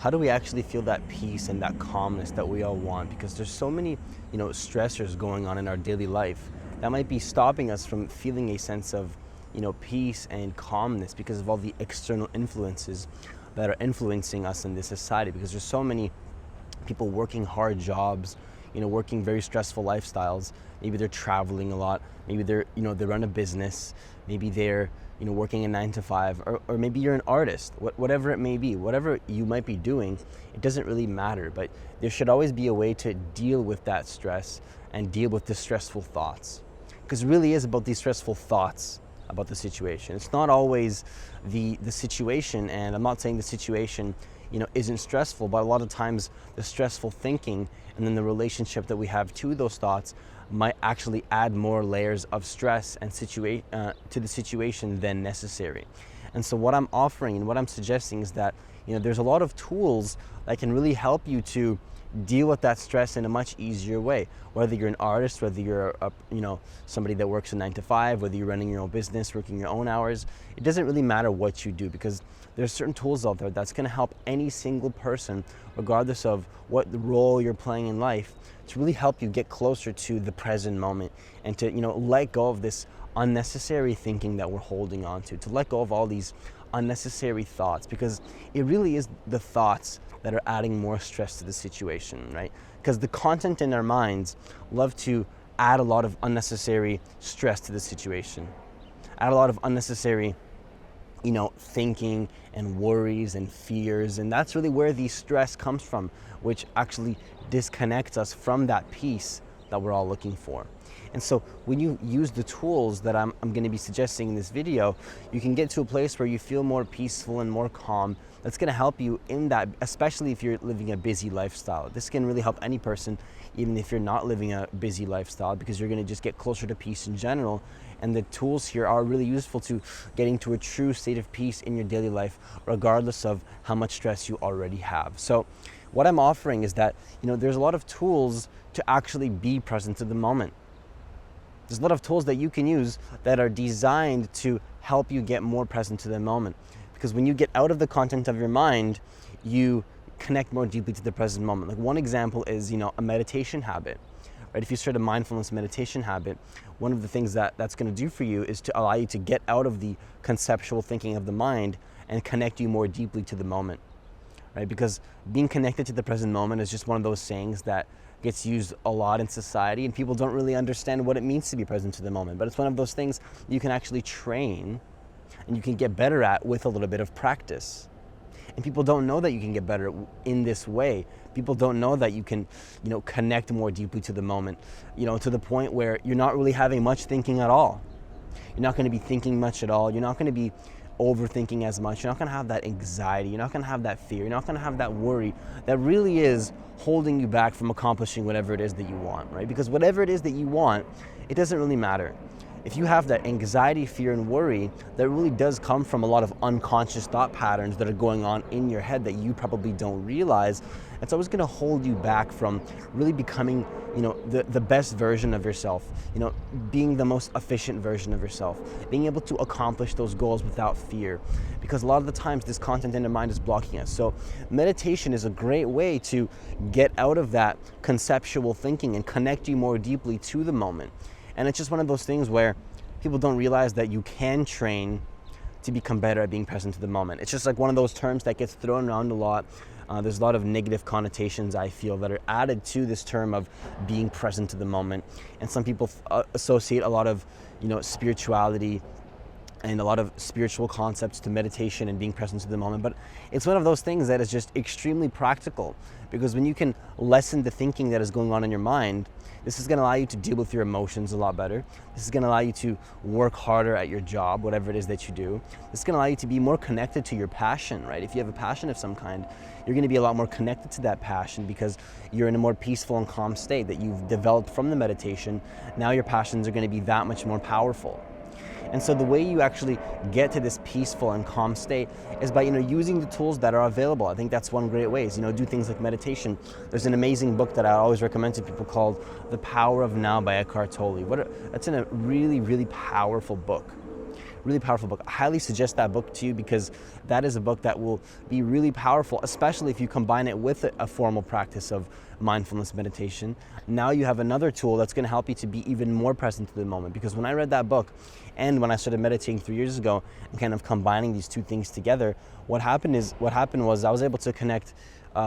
how do we actually feel that peace and that calmness that we all want? Because there's so many, stressors going on in our daily life that might be stopping us from feeling a sense of, peace and calmness because of all the external influences that are influencing us in this society. Because there's so many people working hard jobs, working very stressful lifestyles. Maybe they're traveling a lot. Maybe they run a business. Maybe they're, working a 9 to 5, or maybe you're an artist. Whatever it may be, whatever you might be doing, it doesn't really matter. But there should always be a way to deal with that stress and deal with the stressful thoughts, because it really is about these stressful thoughts about the situation. It's not always the situation, and I'm not saying the situation isn't stressful, but a lot of times the stressful thinking and then the relationship that we have to those thoughts might actually add more layers of stress and to the situation than necessary. And so what I'm offering and what I'm suggesting is that there's a lot of tools that can really help you to deal with that stress in a much easier way. Whether you're an artist, whether you're somebody that works a 9 to 5, whether you're running your own business, working your own hours, it doesn't really matter what you do, because there's certain tools out there that's going to help any single person, regardless of what role you're playing in life, to really help you get closer to the present moment and to let go of this unnecessary thinking that we're holding on to let go of all these unnecessary thoughts, because it really is the thoughts that are adding more stress to the situation, right? Because the content in our minds love to add a lot of unnecessary stress to the situation, add a lot of unnecessary thinking and worries and fears. And that's really where the stress comes from, which actually disconnects us from that peace that we're all looking for. And so when you use the tools that I'm going to be suggesting in this video, you can get to a place where you feel more peaceful and more calm. That's going to help you in that, especially if you're living a busy lifestyle. This can really help any person, even if you're not living a busy lifestyle, because you're going to just get closer to peace in general. And the tools here are really useful to getting to a true state of peace in your daily life, regardless of how much stress you already have. So what I'm offering is that, there's a lot of tools to actually be present in the moment. There's a lot of tools that you can use that are designed to help you get more present to the moment. Because when you get out of the content of your mind, you connect more deeply to the present moment. Like one example is, a meditation habit. Right? If you start a mindfulness meditation habit, one of the things that's going to do for you is to allow you to get out of the conceptual thinking of the mind and connect you more deeply to the moment. Right? Because being connected to the present moment is just one of those sayings that gets used a lot in society, and people don't really understand what it means to be present to the moment. But it's one of those things you can actually train and you can get better at with a little bit of practice. And people don't know that you can get better in this way. People don't know that you can, connect more deeply to the moment, to the point where you're not really having much thinking at all. You're not going to be thinking much at all. You're not going to be overthinking as much. You're not going to have that anxiety. You're not going to have that fear. You're not going to have that worry that really is holding you back from accomplishing whatever it is that you want, right? Because whatever it is that you want, it doesn't really matter. If you have that anxiety, fear, and worry, that really does come from a lot of unconscious thought patterns that are going on in your head that you probably don't realize. It's always going to hold you back from really becoming, the best version of yourself, being the most efficient version of yourself, being able to accomplish those goals without fear. Because a lot of the times this content in the mind is blocking us. So meditation is a great way to get out of that conceptual thinking and connect you more deeply to the moment. And it's just one of those things where people don't realize that you can train to become better at being present to the moment. It's just like one of those terms that gets thrown around a lot. There's a lot of negative connotations, I feel, that are added to this term of being present to the moment. And some people associate a lot of, spirituality and a lot of spiritual concepts to meditation and being present to the moment. But it's one of those things that is just extremely practical, because when you can lessen the thinking that is going on in your mind, this is going to allow you to deal with your emotions a lot better. This is going to allow you to work harder at your job, whatever it is that you do. This is going to allow you to be more connected to your passion, right? If you have a passion of some kind, you're going to be a lot more connected to that passion because you're in a more peaceful and calm state that you've developed from the meditation. Now your passions are going to be that much more powerful. And so the way you actually get to this peaceful and calm state is by, using the tools that are available. I think that's one great way is, do things like meditation. There's an amazing book that I always recommend to people called The Power of Now by Eckhart Tolle. That's a really, really powerful book, really powerful book. I highly suggest that book to you because that is a book that will be really powerful, especially if you combine it with a formal practice of mindfulness meditation. Now you have another tool that's going to help you to be even more present to the moment. Because when I read that book and when I started meditating 3 years ago and kind of combining these two things together, what happened was I was able to connect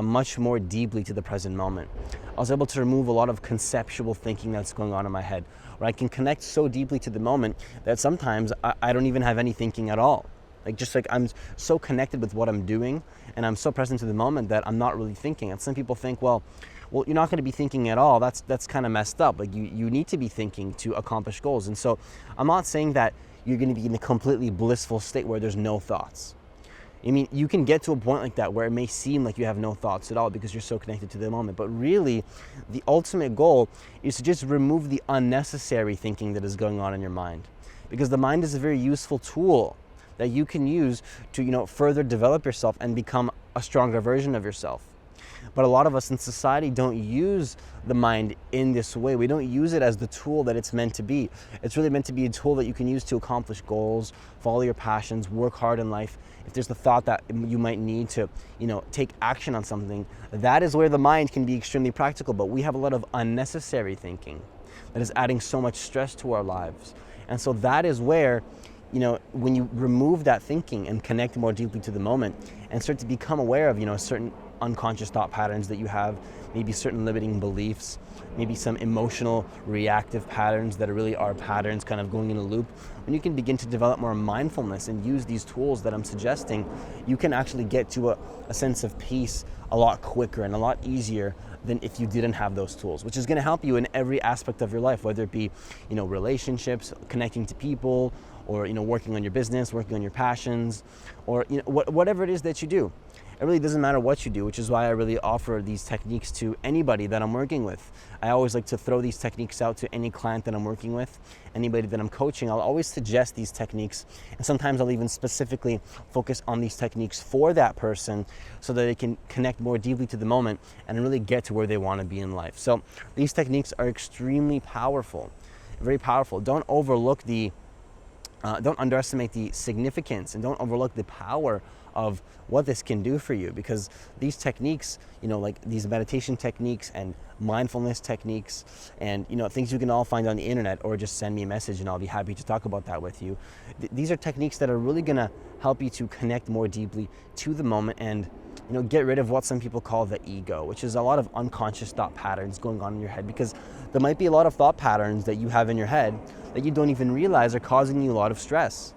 much more deeply to the present moment. I was able to remove a lot of conceptual thinking that's going on in my head, where I can connect so deeply to the moment that sometimes I don't even have any thinking at all. Like I'm so connected with what I'm doing and I'm so present to the moment that I'm not really thinking. And some people think, well, you're not going to be thinking at all. That's kind of messed up. Like you need to be thinking to accomplish goals. And so I'm not saying that you're going to be in a completely blissful state where there's no thoughts. I mean, you can get to a point like that where it may seem like you have no thoughts at all because you're so connected to the moment. But really, the ultimate goal is to just remove the unnecessary thinking that is going on in your mind. Because the mind is a very useful tool that you can use to, further develop yourself and become a stronger version of yourself. But a lot of us in society don't use the mind in this way. We don't use it as the tool that it's meant to be. It's really meant to be a tool that you can use to accomplish goals, follow your passions, work hard in life. If there's the thought that you might need to, take action on something, that is where the mind can be extremely practical. But we have a lot of unnecessary thinking that is adding so much stress to our lives. And so that is where, when you remove that thinking and connect more deeply to the moment and start to become aware of, certain unconscious thought patterns that you have, maybe certain limiting beliefs, maybe some emotional reactive patterns that really are patterns kind of going in a loop. When you can begin to develop more mindfulness and use these tools that I'm suggesting, you can actually get to a sense of peace a lot quicker and a lot easier than if you didn't have those tools, which is going to help you in every aspect of your life, whether it be, relationships, connecting to people, or, working on your business, working on your passions, or, whatever it is that you do. It really doesn't matter what you do, which is why I really offer these techniques to anybody that I'm working with. I always like to throw these techniques out to any client that I'm working with, anybody that I'm coaching. I'll always suggest these techniques, and sometimes I'll even specifically focus on these techniques for that person so that they can connect more deeply to the moment and really get to where they want to be in life. So these techniques are extremely powerful, very powerful. Don't underestimate the significance and don't overlook the power of what this can do for you, because these techniques, like these meditation techniques and mindfulness techniques and, things you can all find on the internet, or just send me a message and I'll be happy to talk about that with you. These are techniques that are really going to help you to connect more deeply to the moment and, get rid of what some people call the ego, which is a lot of unconscious thought patterns going on in your head, because there might be a lot of thought patterns that you have in your head that you don't even realize are causing you a lot of stress,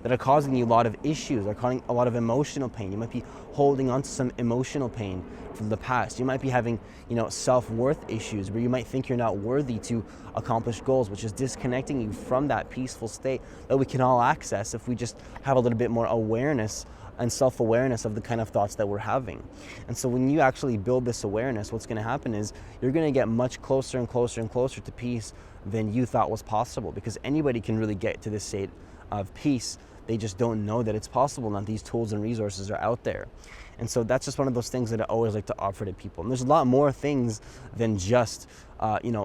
that are causing you a lot of issues, are causing a lot of emotional pain. You might be holding on to some emotional pain from the past. You might be having, self-worth issues where you might think you're not worthy to accomplish goals, which is disconnecting you from that peaceful state that we can all access if we just have a little bit more awareness and self-awareness of the kind of thoughts that we're having. And so when you actually build this awareness, what's going to happen is you're going to get much closer and closer and closer to peace than you thought was possible, because anybody can really get to this state of peace. They just don't know that it's possible, and these tools and resources are out there. And so that's just one of those things that I always like to offer to people. And there's a lot more things than just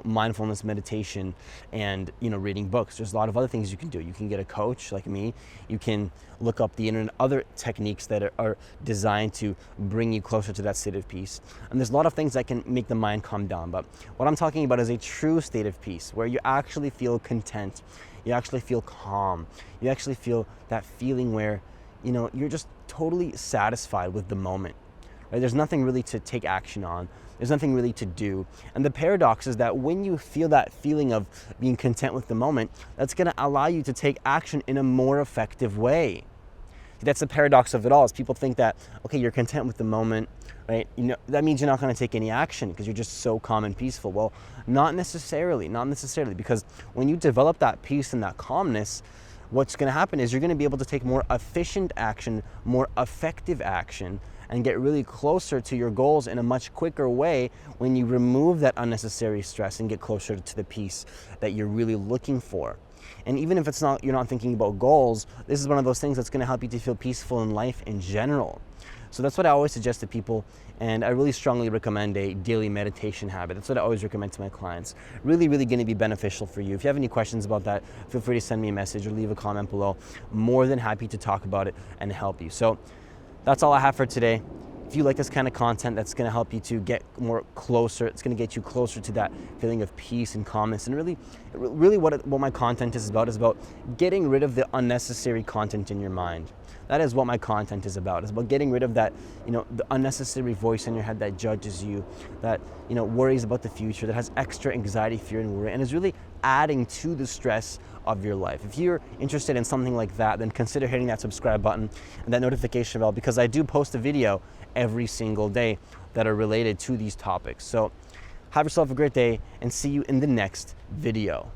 mindfulness meditation and reading books. There's a lot of other things you can do. You can get a coach like me. You can look up the internet, other techniques that are designed to bring you closer to that state of peace. And there's a lot of things that can make the mind calm down. But what I'm talking about is a true state of peace where you actually feel content. You actually feel calm. You actually feel that feeling where, you're just totally satisfied with the moment. Right? There's nothing really to take action on. There's nothing really to do. And the paradox is that when you feel that feeling of being content with the moment, that's going to allow you to take action in a more effective way. That's the paradox of it all, is people think that, okay, you're content with the moment, right? That means you're not going to take any action because you're just so calm and peaceful. Well, not necessarily, because when you develop that peace and that calmness, what's going to happen is you're going to be able to take more efficient action, more effective action, and get really closer to your goals in a much quicker way when you remove that unnecessary stress and get closer to the peace that you're really looking for. And even if you're not thinking about goals, this is one of those things that's going to help you to feel peaceful in life in general. So that's what I always suggest to people, and I really strongly recommend a daily meditation habit. That's what I always recommend to my clients. Really, really going to be beneficial for you. If you have any questions about that, feel free to send me a message or leave a comment below. More than happy to talk about it and help you. So that's all I have for today. If you like this kind of content that's going to help you to get more closer, it's going to get you closer to that feeling of peace and calmness. And really what my content is about getting rid of the unnecessary content in your mind. That is what my content is about. It's about getting rid of that, the unnecessary voice in your head that judges you, that, worries about the future, that has extra anxiety, fear, and worry, and is really adding to the stress of your life. If you're interested in something like that, then consider hitting that subscribe button and that notification bell, because I do post a video every single day that are related to these topics. So have yourself a great day and see you in the next video.